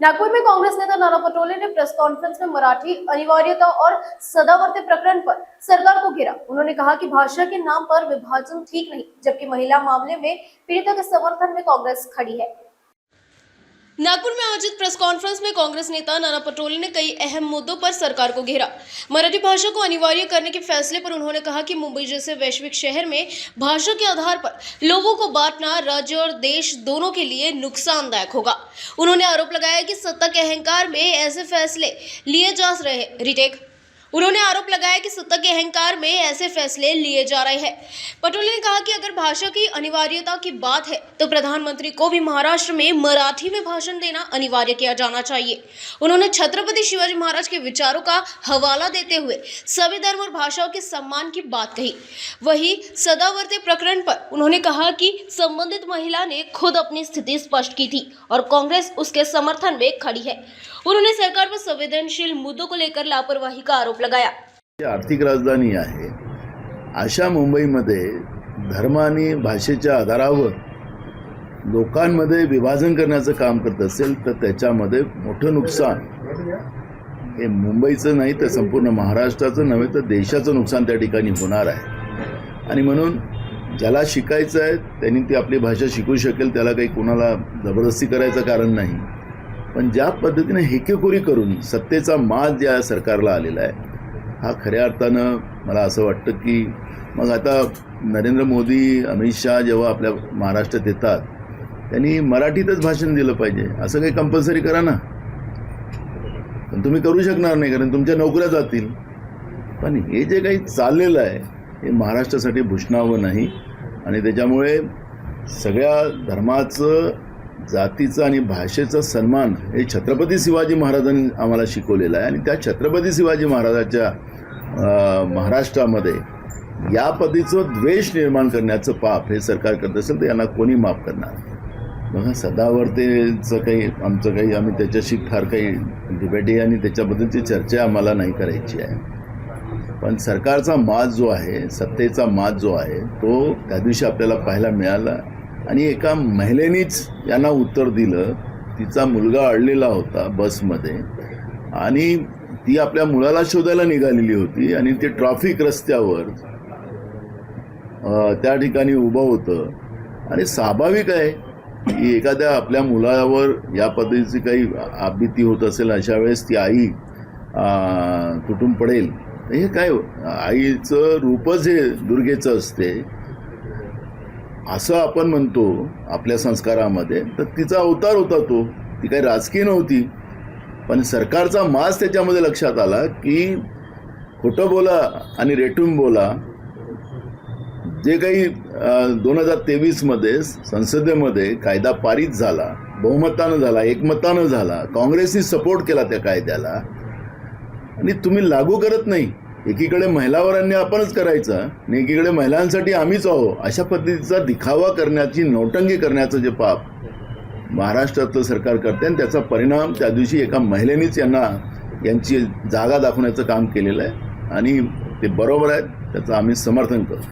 नागपुर में कांग्रेस नेता नाना पटोले ने प्रेस कॉन्फ्रेंस में मराठी अनिवार्यता और सदावर्ती प्रकरण पर सरकार को घेरा। उन्होंने कहा कि भाषा के नाम पर विभाजन ठीक नहीं, जबकि महिला मामले में पीड़ितों के समर्थन में कांग्रेस खड़ी है। नागपुर में आयोजित प्रेस कॉन्फ्रेंस में कांग्रेस नेता नाना पटोले ने कई अहम मुद्दों पर सरकार को घेरा। मराठी भाषा को अनिवार्य करने के फैसले पर उन्होंने कहा कि मुंबई जैसे वैश्विक शहर में भाषा के आधार पर लोगों को बांटना राज्य और देश दोनों के लिए नुकसानदायक होगा। उन्होंने आरोप लगाया कि सत्ता के अहंकार में ऐसे फैसले लिए जा रहे हैं। उन्होंने आरोप लगाया कि सत्ता के अहंकार में ऐसे फैसले लिए जा रहे हैं। पटोले ने कहा कि अगर भाषा की अनिवार्यता की बात है तो प्रधानमंत्री को भी महाराष्ट्र में मराठी में भाषण देना अनिवार्य किया जाना चाहिए। उन्होंने छत्रपति शिवाजी महाराज के विचारों का हवाला देते हुए सभी धर्म और भाषाओं के सम्मान की बात कही। वहीं सदावर्ती प्रकरण पर उन्होंने कहा कि संबंधित महिला ने खुद अपनी स्थिति स्पष्ट की थी और कांग्रेस उसके समर्थन में खड़ी है। उन्होंने सरकार पर संवेदनशील मुद्दों को लेकर लापरवाही का आरोप लगाया। आर्थिक राजधानी आहे, अशा मुंबईमध्ये धर्म आणि भाषेच्या आधारावर लोकांमध्ये विभाजन करण्याचं काम करत असेल तर त्याच्यामध्ये मोठं नुकसान हे मुंबईचं नाही तर संपूर्ण महाराष्ट्राचं नव्हे तर देशाचं नुकसान त्या ठिकाणी होणार आहे। आणि म्हणून ज्याला शिकायचं आहे त्यांनी ती आपली भाषा शिकू शकेल, त्याला काही कोणाला जबरदस्ती करायचं कारण नाही। पण ज्या पद्धतीने हेकेखोरी करून सत्तेचा माज ज्या सरकारला आलेला आहे हा खऱ्या अर्थानं मला असं वाटतं की मग आता नरेंद्र मोदी अमित शहा जेव्हा आपल्या महाराष्ट्रात येतात त्यांनी मराठीतच भाषण दिलं पाहिजे, असं काही कंपल्सरी करा ना। पण तुम्ही करू शकणार नाही कारण तुमच्या नोकऱ्या जातील। पण हे जे काही चाललेलं आहे हे महाराष्ट्रासाठी भूषणावं नाही आणि त्याच्यामुळे सगळ्या धर्माचं जातीचा आणि भाषेचा सन्मान हे छत्रपती शिवाजी महाराजांनी आम्हाला शिकवलेलं आहे। आणि त्या छत्रपती शिवाजी महाराजांच्या महाराष्ट्रामध्ये या पद्धतीचं द्वेष निर्माण करण्याचं पाप हे सरकार करत असेल तर यांना कोणी माफ करणार। बघा सदावर्तेचं काही आमचं काही आम्ही त्याच्याशी फार काही डिबेटी आणि त्याच्याबद्दलची चर्चा आम्हाला नाही करायची आहे। पण सरकारचा माज जो आहे, सत्तेचा माज जो आहे तो त्या दिवशी आपल्याला पाहायला मिळाला आणि एका महिलेनीच यांना उत्तर दिलं। तिचा मुलगा अडलेला होता बसमध्ये आणि ती आपल्या मुलाला शोधायला निघालेली होती आणि ते ट्रॅफिक रस्त्यावर त्या ठिकाणी उभं होतं आणि स्वाभाविक आहे की एखाद्या आपल्या मुलावर या पद्धतीची काही आपत्ती होत असेल अशा वेळेस ती आई तुटून पडेल। हे काय आईचं रूपच हे दुर्गेचं असते असं आपण म्हणतो आपल्या संस्कारामध्ये, तर तिचा अवतार होता तो, ती काही राजकीय नव्हती। पण सरकारचा माज त्याच्यामध्ये लक्षात आला की खोटं बोला आणि रेटून बोला। जे काही 2023 मध्ये संसदेमध्ये कायदा पारित झाला, बहुमतानं झाला, एकमतानं झाला, काँग्रेसने सपोर्ट केला त्या कायद्याला आणि तुम्ही लागू करत नाही। एकीकडे महिलावर अन्याय आपणच करायचा आणि एकीकडे महिलांसाठी आम्हीच आहो अशा पद्धतीचा दिखावा करण्याची, नौटंकी करण्याचं जे पाप महाराष्ट्रातलं सरकार करते आणि त्याचा परिणाम त्या दिवशी एका महिलेनेच यांची जागा दाखवण्याचं काम केलेलं आहे आणि ते बरोबर आहे, त्याचं आम्ही समर्थन करतो।